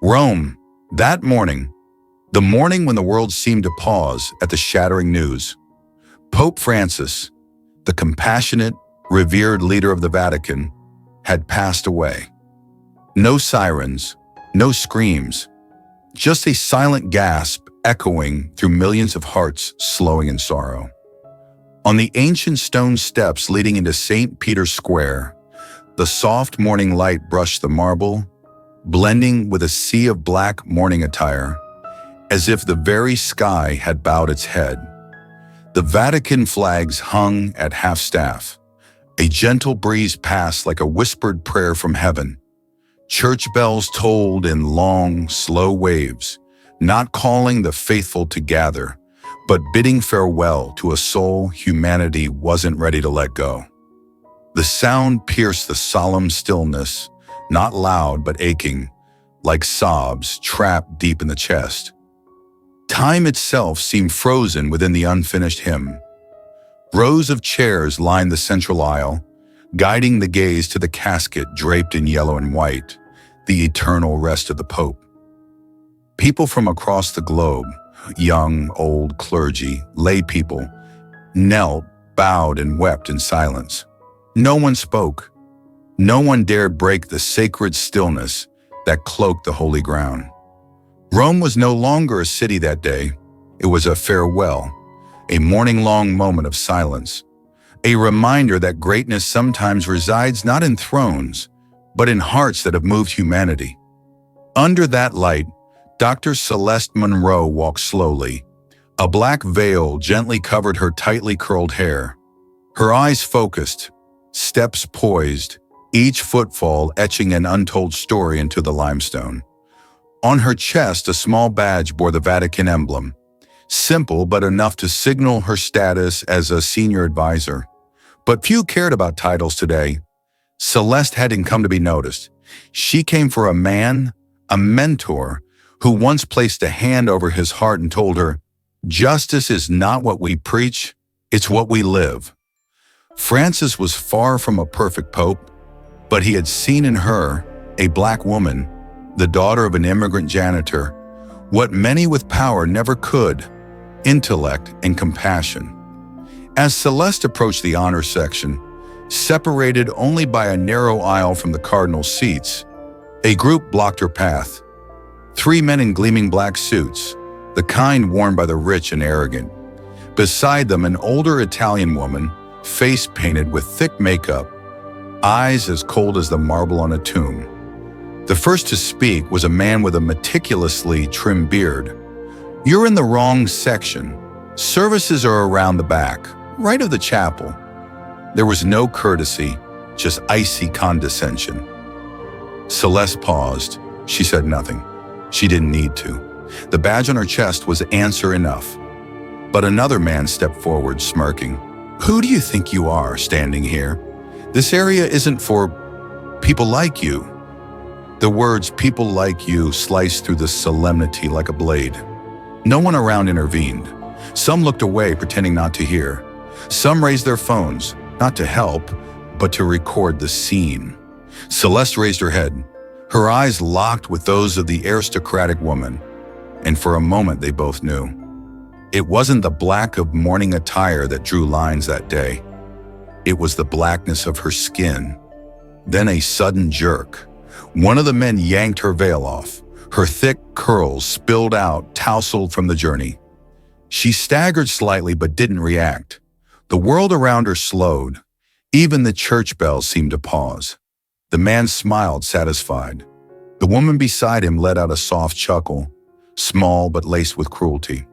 Rome, that morning, the morning when the world seemed to pause at the shattering news. Pope Francis, the compassionate, revered leader of the Vatican, had passed away. No sirens, no screams, just a silent gasp echoing through millions of hearts slowing in sorrow. On the ancient stone steps leading into St. Peter's Square, the soft morning light brushed the marble, blending with a sea of black mourning attire, as if the very sky had bowed its head. The Vatican flags hung at half-staff. A gentle breeze passed like a whispered prayer from heaven. Church bells tolled in long, slow waves, not calling the faithful to gather, but bidding farewell to a soul humanity wasn't ready to let go. The sound pierced the solemn stillness, not loud but aching, like sobs trapped deep in the chest. Time itself seemed frozen within the unfinished hymn. Rows of chairs lined the central aisle, guiding the gaze to the casket draped in yellow and white, the eternal rest of the Pope. People from across the globe, young, old, clergy, lay people, knelt, bowed, and wept in silence. No one spoke. No one dared break the sacred stillness that cloaked the holy ground. Rome was no longer a city that day. It was a farewell, a morning-long moment of silence, a reminder that greatness sometimes resides not in thrones, but in hearts that have moved humanity. Under that light, Dr. Celeste Monroe walked slowly. A black veil gently covered her tightly curled hair. Her eyes focused, steps poised, each footfall etching an untold story into the limestone. On her chest, a small badge bore the Vatican emblem, simple but enough to signal her status as a senior advisor. But few cared about titles today. Celeste hadn't come to be noticed. She came for a man, a mentor, who once placed a hand over his heart and told her, "Justice is not what we preach, it's what we live." Francis was far from a perfect pope, but he had seen in her, a black woman, the daughter of an immigrant janitor, what many with power never could: intellect and compassion. As Celeste approached the honors section, separated only by a narrow aisle from the cardinal seats, a group blocked her path. 3 men in gleaming black suits, the kind worn by the rich and arrogant. Beside them, an older Italian woman, face painted with thick makeup, eyes as cold as the marble on a tomb. The first to speak was a man with a meticulously trimmed beard. "You're in the wrong section. Services are around the back, right of the chapel." There was no courtesy, just icy condescension. Celeste paused. She said nothing. She didn't need to. The badge on her chest was answer enough. But another man stepped forward, smirking. "Who do you think you are, standing here? This area isn't for people like you." The words "people like you" sliced through the solemnity like a blade. No one around intervened. Some looked away, pretending not to hear. Some raised their phones, not to help, but to record the scene. Celeste raised her head. Her eyes locked with those of the aristocratic woman, and for a moment they both knew. It wasn't the black of mourning attire that drew lines that day. It was the blackness of her skin. Then a sudden jerk. One of the men yanked her veil off. Her thick curls spilled out, tousled from the journey. She staggered slightly but didn't react. The world around her slowed. Even the church bells seemed to pause. The man smiled, satisfied. The woman beside him let out a soft chuckle, small but laced with cruelty.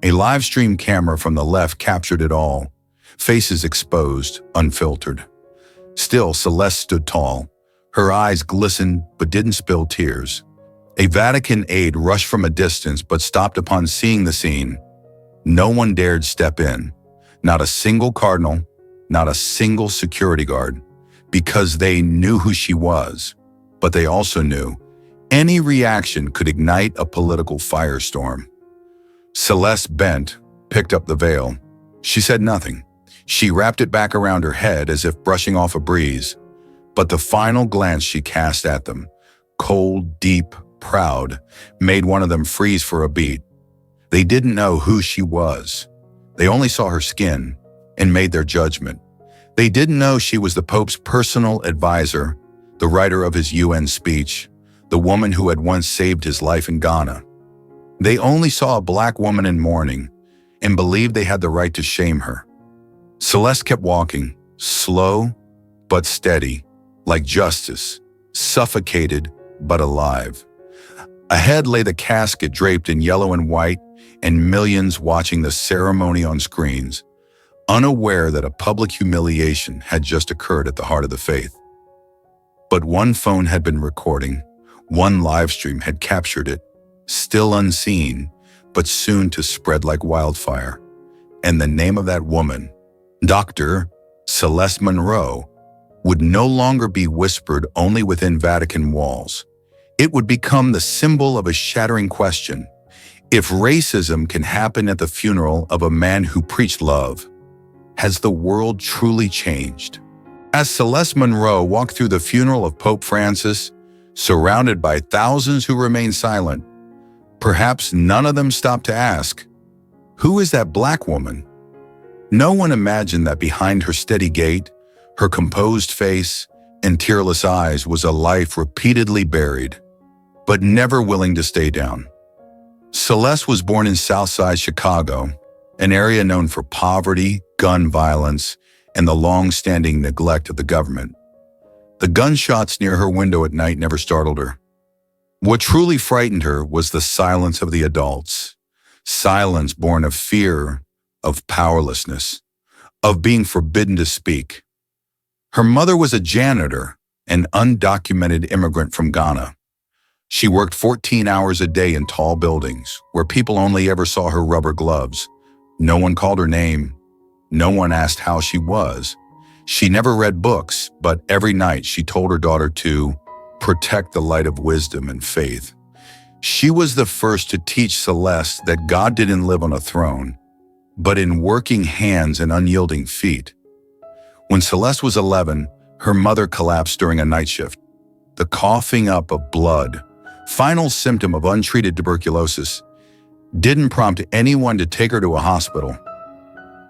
A live stream camera from the left captured it all, faces exposed, unfiltered. Still, Celeste stood tall. Her eyes glistened but didn't spill tears. A Vatican aide rushed from a distance but stopped upon seeing the scene. No one dared step in. Not a single cardinal, not a single security guard, because they knew who she was. But they also knew any reaction could ignite a political firestorm. Celeste bent, picked up the veil. She said nothing. She wrapped it back around her head as if brushing off a breeze. But the final glance she cast at them, cold, deep, proud made one of them freeze for a beat. They didn't know who she was. They only saw her skin and made their judgment. They didn't know she was the Pope's personal advisor, the writer of his UN speech, the woman who had once saved his life in Ghana. They only saw a black woman in mourning and believed they had the right to shame her. Celeste kept walking, slow but steady, like justice, suffocated but alive. Ahead lay the casket draped in yellow and white, and millions watching the ceremony on screens, unaware that a public humiliation had just occurred at the heart of the faith. But one phone had been recording, one live stream had captured it, still unseen, but soon to spread like wildfire. And the name of that woman, Dr. Celeste Monroe, would no longer be whispered only within Vatican walls. It would become the symbol of a shattering question. If racism can happen at the funeral of a man who preached love, has the world truly changed? As Celeste Monroe walked through the funeral of Pope Francis, surrounded by thousands who remained silent, perhaps none of them stopped to ask, who is that black woman? No one imagined that behind her steady gait, her composed face, and tearless eyes was a life repeatedly buried, but never willing to stay down. Celeste was born in Southside Chicago, an area known for poverty, gun violence, and the long-standing neglect of the government. The gunshots near her window at night never startled her. What truly frightened her was the silence of the adults, silence born of fear, of powerlessness, of being forbidden to speak. Her mother was a janitor, an undocumented immigrant from Ghana. She worked 14 hours a day in tall buildings, where people only ever saw her rubber gloves. No one called her name. No one asked how she was. She never read books, but every night she told her daughter to protect the light of wisdom and faith. She was the first to teach Celeste that God didn't live on a throne, but in working hands and unyielding feet. When Celeste was 11, her mother collapsed during a night shift. The coughing up of blood, final symptom of untreated tuberculosis, didn't prompt anyone to take her to a hospital.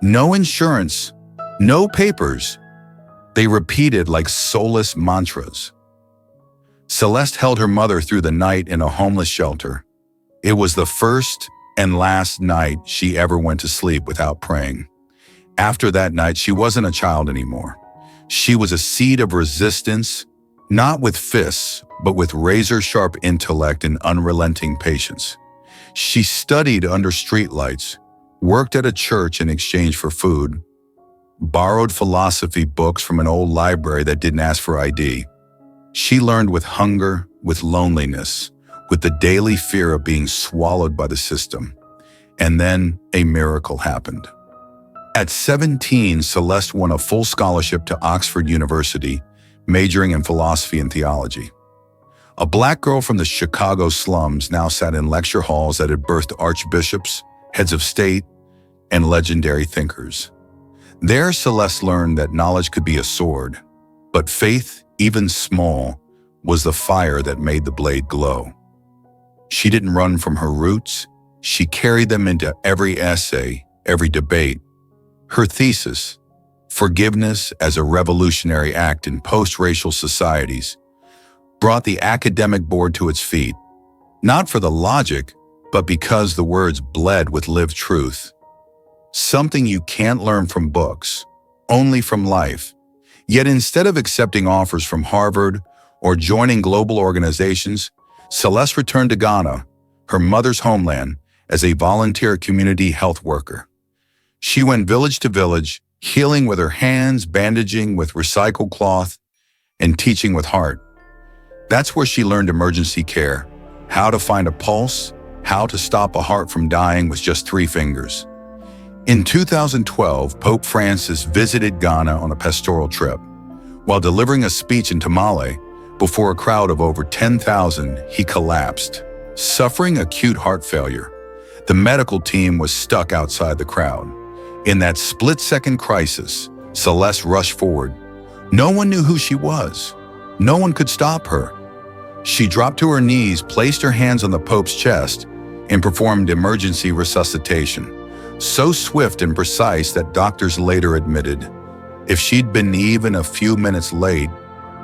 No insurance, no papers. They repeated like soulless mantras. Celeste held her mother through the night in a homeless shelter. It was the first and last night she ever went to sleep without praying. After that night, she wasn't a child anymore. She was a seed of resistance, not with fists, but with razor-sharp intellect and unrelenting patience. She studied under streetlights, worked at a church in exchange for food, borrowed philosophy books from an old library that didn't ask for ID. She learned with hunger, with loneliness, with the daily fear of being swallowed by the system. And then a miracle happened. At 17, Celeste won a full scholarship to Oxford University, majoring in philosophy and theology. A black girl from the Chicago slums now sat in lecture halls that had birthed archbishops, heads of state, and legendary thinkers. There, Celeste learned that knowledge could be a sword, but faith, even small, was the fire that made the blade glow. She didn't run from her roots. She carried them into every essay, every debate. Her thesis, Forgiveness as a Revolutionary Act in Post-Racial Societies, brought the academic board to its feet, not for the logic, but because the words bled with lived truth. Something you can't learn from books, only from life. Yet instead of accepting offers from Harvard or joining global organizations, Celeste returned to Ghana, her mother's homeland, as a volunteer community health worker. She went village to village, healing with her hands, bandaging with recycled cloth, and teaching with heart. That's where she learned emergency care, how to find a pulse, how to stop a heart from dying with just 3 fingers. In 2012, Pope Francis visited Ghana on a pastoral trip. While delivering a speech in Tamale, before a crowd of over 10,000, he collapsed, suffering acute heart failure. The medical team was stuck outside the crowd. In that split-second crisis, Celeste rushed forward. No one knew who she was. No one could stop her. She dropped to her knees, placed her hands on the Pope's chest, and performed emergency resuscitation, so swift and precise that doctors later admitted, if she'd been even a few minutes late,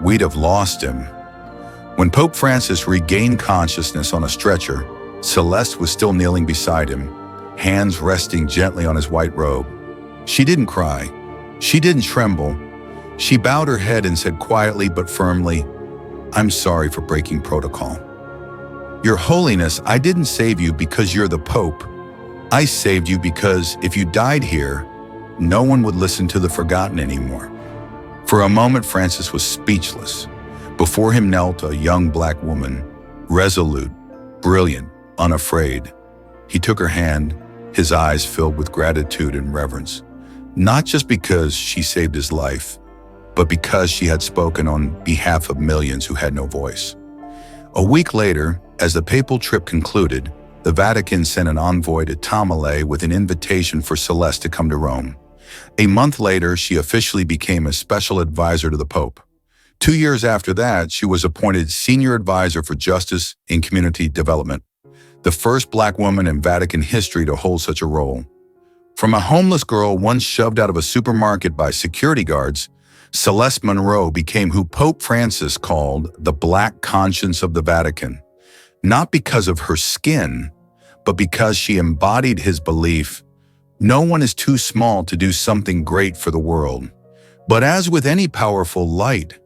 we'd have lost him. When Pope Francis regained consciousness on a stretcher, Celeste was still kneeling beside him, hands resting gently on his white robe. She didn't cry. She didn't tremble. She bowed her head and said quietly but firmly, "I'm sorry for breaking protocol. Your Holiness, I didn't save you because you're the Pope. I saved you because if you died here, no one would listen to the forgotten anymore." For a moment, Francis was speechless. Before him knelt a young black woman, resolute, brilliant, unafraid. He took her hand, his eyes filled with gratitude and reverence, not just because she saved his life, but because she had spoken on behalf of millions who had no voice. A week later, as the papal trip concluded, the Vatican sent an envoy to Tamale with an invitation for Celeste to come to Rome. A month later, she officially became a special advisor to the Pope. 2 years after that, she was appointed Senior Advisor for Justice and Community Development, the first black woman in Vatican history to hold such a role. From a homeless girl once shoved out of a supermarket by security guards, Celeste Monroe became who Pope Francis called the Black Conscience of the Vatican, not because of her skin, but because she embodied his belief, no one is too small to do something great for the world. But as with any powerful light,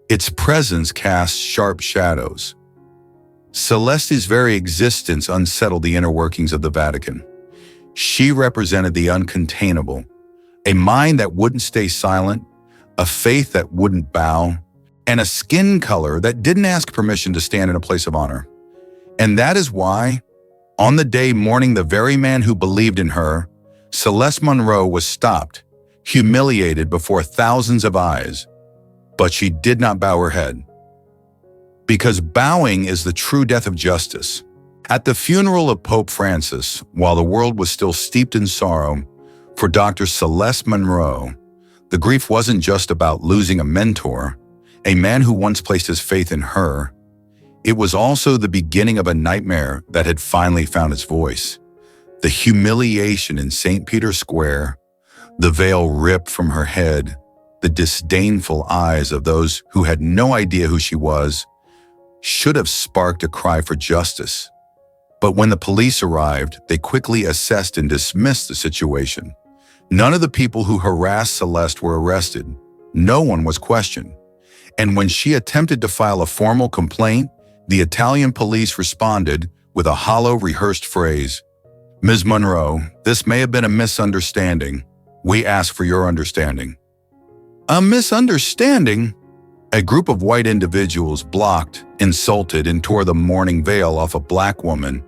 its presence casts sharp shadows. Celeste's very existence unsettled the inner workings of the Vatican. She represented the uncontainable, a mind that wouldn't stay silent, a faith that wouldn't bow, and a skin color that didn't ask permission to stand in a place of honor. And that is why, on the day mourning the very man who believed in her, Celeste Monroe was stopped, humiliated before thousands of eyes. But she did not bow her head. Because bowing is the true death of justice. At the funeral of Pope Francis, while the world was still steeped in sorrow, for Dr. Celeste Monroe, the grief wasn't just about losing a mentor, a man who once placed his faith in her. It was also the beginning of a nightmare that had finally found its voice. The humiliation in St. Peter's Square, the veil ripped from her head, the disdainful eyes of those who had no idea who she was, should have sparked a cry for justice. But when the police arrived, they quickly assessed and dismissed the situation. None of the people who harassed Celeste were arrested. No one was questioned. And when she attempted to file a formal complaint, the Italian police responded with a hollow, rehearsed phrase, "Ms. Monroe, this may have been a misunderstanding. We ask for your understanding." A misunderstanding? A group of white individuals blocked, insulted, and tore the mourning veil off a black woman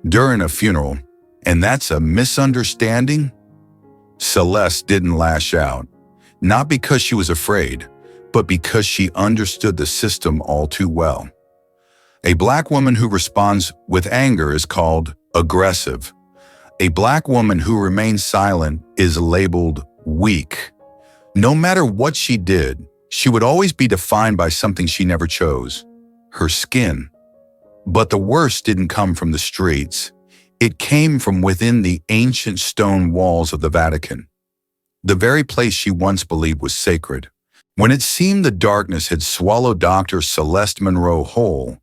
during a funeral, and that's a misunderstanding? Celeste didn't lash out, not because she was afraid, but because she understood the system all too well. A black woman who responds with anger is called aggressive. A black woman who remains silent is labeled weak. No matter what she did, she would always be defined by something she never chose, her skin. But the worst didn't come from the streets. It came from within the ancient stone walls of the Vatican, the very place she once believed was sacred. When it seemed the darkness had swallowed Dr. Celeste Monroe whole,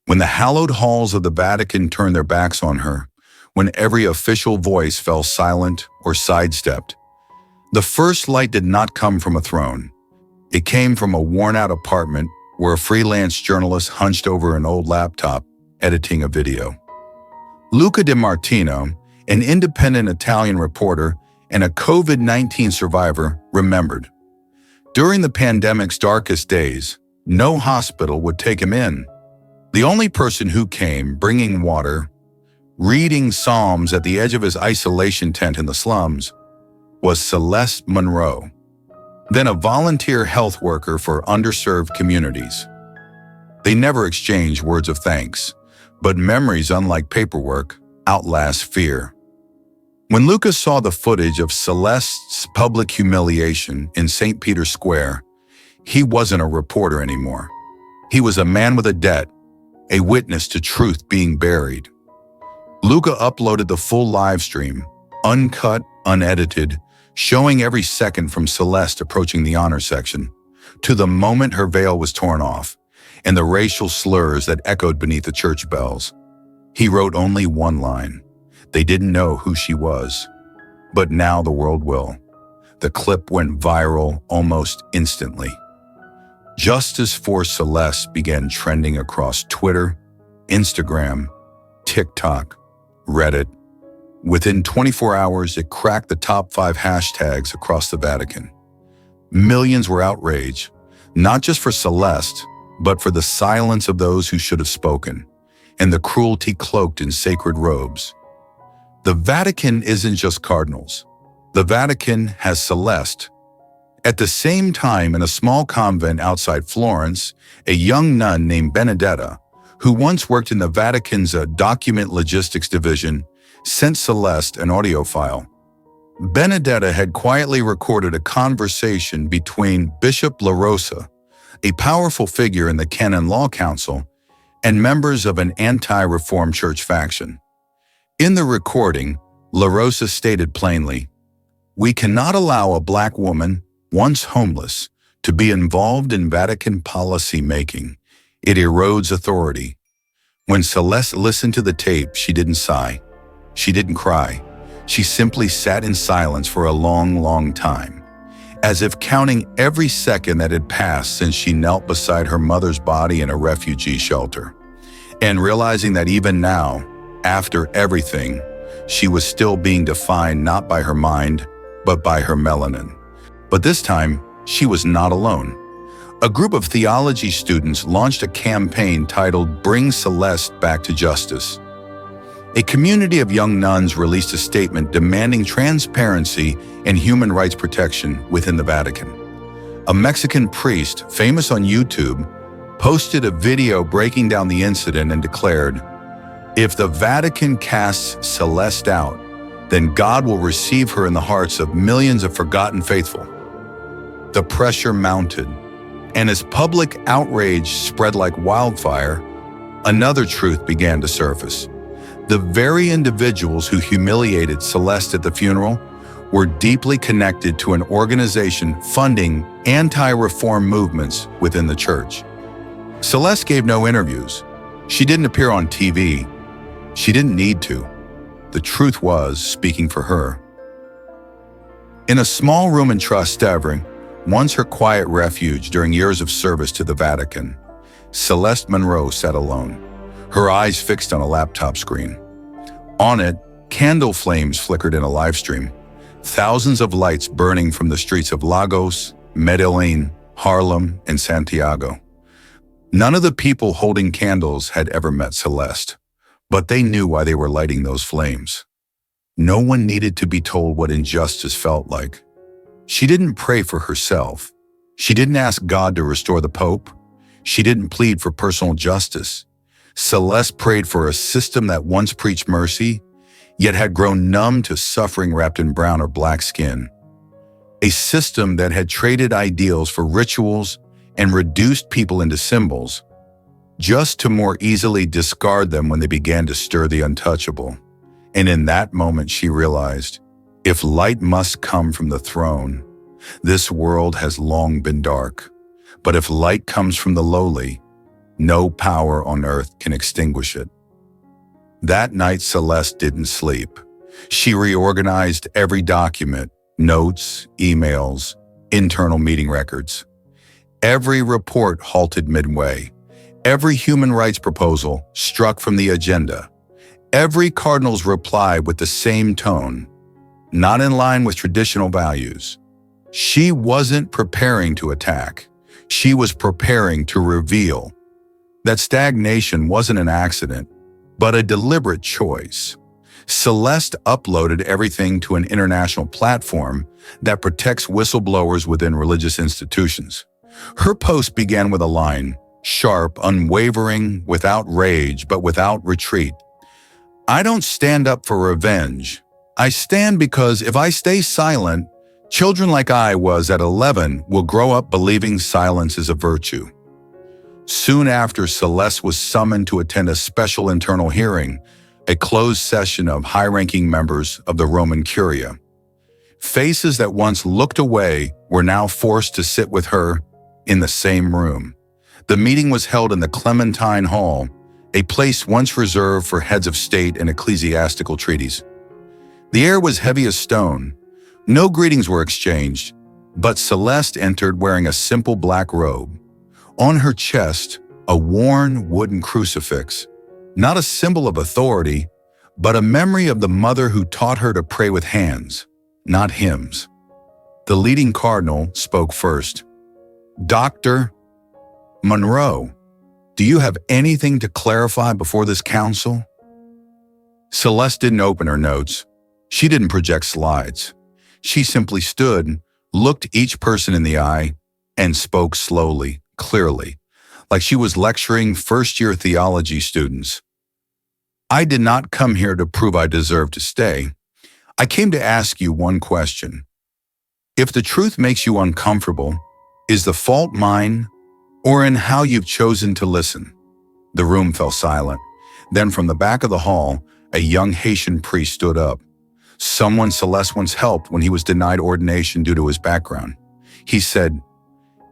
when the hallowed halls of the Vatican turned their backs on her, when every official voice fell silent or sidestepped, the first light did not come from a throne. It came from a worn-out apartment where a freelance journalist hunched over an old laptop, editing a video. Luca Di Martino, an independent Italian reporter and a COVID-19 survivor, remembered. During the pandemic's darkest days, no hospital would take him in. The only person who came, bringing water, reading psalms at the edge of his isolation tent in the slums, was Celeste Monroe, then a volunteer health worker for underserved communities. They never exchanged words of thanks, but memories, unlike paperwork, outlast fear. When Lucas saw the footage of Celeste's public humiliation in St. Peter's Square, he wasn't a reporter anymore. He was a man with a debt, a witness to truth being buried. Luca uploaded the full live stream, uncut, unedited, showing every second from Celeste approaching the honor section, to the moment her veil was torn off, and the racial slurs that echoed beneath the church bells. He wrote only one line. They didn't know who she was. But now the world will. The clip went viral almost instantly. Justice for Celeste began trending across Twitter, Instagram, TikTok, Reddit. Within 24 hours, it cracked the top 5 hashtags across the Vatican. Millions were outraged, not just for Celeste, but for the silence of those who should have spoken, and the cruelty cloaked in sacred robes. The Vatican isn't just cardinals. The Vatican has Celeste. At the same time, in a small convent outside Florence, a young nun named Benedetta, who once worked in the Vatican's document logistics division, sent Celeste an audio file. Benedetta had quietly recorded a conversation between Bishop La Rosa, a powerful figure in the Canon Law Council, and members of an anti-reform church faction. In the recording, La Rosa stated plainly, "We cannot allow a Black woman, once homeless, to be involved in Vatican policy making. It erodes authority." When Celeste listened to the tape, she didn't sigh. She didn't cry. She simply sat in silence for a long, long time, as if counting every second that had passed since she knelt beside her mother's body in a refugee shelter, and realizing that even now, after everything, she was still being defined not by her mind, but by her melanin. But this time, she was not alone. A group of theology students launched a campaign titled "Bring Celeste Back to Justice." A community of young nuns released a statement demanding transparency and human rights protection within the Vatican. A Mexican priest, famous on YouTube, posted a video breaking down the incident and declared, "If the Vatican casts Celeste out, then God will receive her in the hearts of millions of forgotten faithful." The pressure mounted, and as public outrage spread like wildfire, another truth began to surface. The very individuals who humiliated Celeste at the funeral were deeply connected to an organization funding anti-reform movements within the church. Celeste gave no interviews. She didn't appear on TV. She didn't need to. The truth was speaking for her. In a small room in Trastevere, once her quiet refuge during years of service to the Vatican, Celeste Monroe sat alone, her eyes fixed on a laptop screen. On it, candle flames flickered in a live stream, thousands of lights burning from the streets of Lagos, Medellin, Harlem, and Santiago. None of the people holding candles had ever met Celeste, but they knew why they were lighting those flames. No one needed to be told what injustice felt like. She didn't pray for herself. She didn't ask God to restore the Pope. She didn't plead for personal justice. Celeste prayed for a system that once preached mercy, yet had grown numb to suffering wrapped in brown or black skin. A system that had traded ideals for rituals and reduced people into symbols, just to more easily discard them when they began to stir the untouchable. And in that moment she realized, if light must come from the throne, this world has long been dark. But if light comes from the lowly, no power on earth can extinguish it. That night, Celeste didn't sleep. She reorganized every document, notes, emails, internal meeting records. Every report halted midway. Every human rights proposal struck from the agenda. Every cardinal's reply with the same tone, not in line with traditional values. She wasn't preparing to attack. She was preparing to reveal. That stagnation wasn't an accident, but a deliberate choice. Celeste uploaded everything to an international platform that protects whistleblowers within religious institutions. Her post began with a line, sharp, unwavering, without rage, but without retreat. "I don't stand up for revenge. I stand because if I stay silent, children like I was at 11 will grow up believing silence is a virtue." Soon after, Celeste was summoned to attend a special internal hearing, a closed session of high-ranking members of the Roman Curia. Faces that once looked away were now forced to sit with her in the same room. The meeting was held in the Clementine Hall, a place once reserved for heads of state and ecclesiastical treaties. The air was heavy as stone. No greetings were exchanged, but Celeste entered wearing a simple black robe. On her chest, a worn wooden crucifix, not a symbol of authority, but a memory of the mother who taught her to pray with hands, not hymns. The leading cardinal spoke first. "Dr. Monroe, do you have anything to clarify before this council?" Celeste didn't open her notes. She didn't project slides. She simply stood, looked each person in the eye, and spoke slowly, clearly, like she was lecturing first-year theology students. "I did not come here to prove I deserve to stay. I came to ask you one question. If the truth makes you uncomfortable, is the fault mine or in how you've chosen to listen?" The room fell silent. Then from the back of the hall, a young Haitian priest stood up. Someone Celeste once helped when he was denied ordination due to his background. He said,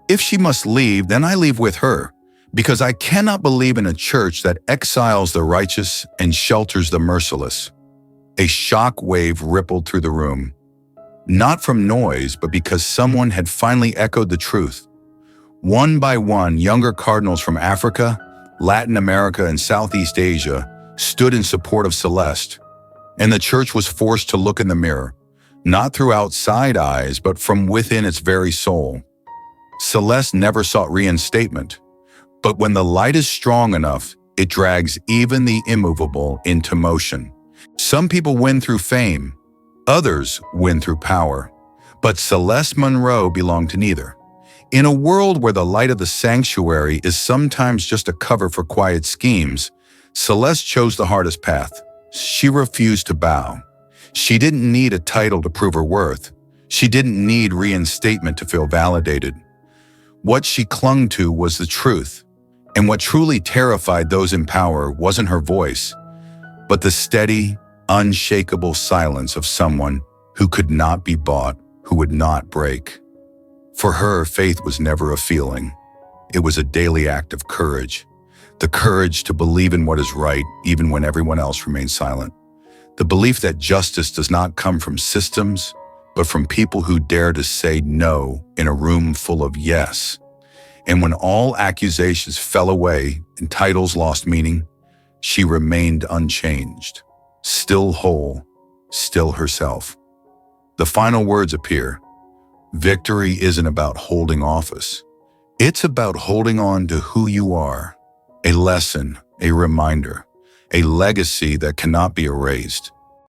"If she must leave, then I leave with her, because I cannot believe in a church that exiles the righteous and shelters the merciless." A shock wave rippled through the room, not from noise, but because someone had finally echoed the truth. One by one, younger cardinals from Africa, Latin America, and Southeast Asia stood in support of Celeste, and the church was forced to look in the mirror, not through outside eyes, but from within its very soul. Celeste never sought reinstatement, but when the light is strong enough, it drags even the immovable into motion. Some people win through fame, others win through power, but Celeste Monroe belonged to neither. In a world where the light of the sanctuary is sometimes just a cover for quiet schemes, Celeste chose the hardest path. She refused to bow. She didn't need a title to prove her worth. She didn't need reinstatement to feel validated. What she clung to was the truth, and what truly terrified those in power wasn't her voice, but the steady, unshakable silence of someone who could not be bought, who would not break. For her, faith was never a feeling. It was a daily act of courage. The courage to believe in what is right, even when everyone else remains silent. The belief that justice does not come from systems, but from people who dare to say no in a room full of yes. And when all accusations fell away and titles lost meaning, she remained unchanged, still whole, still herself. The final words appear. Victory isn't about holding office. It's about holding on to who you are. A lesson, a reminder, a legacy that cannot be erased.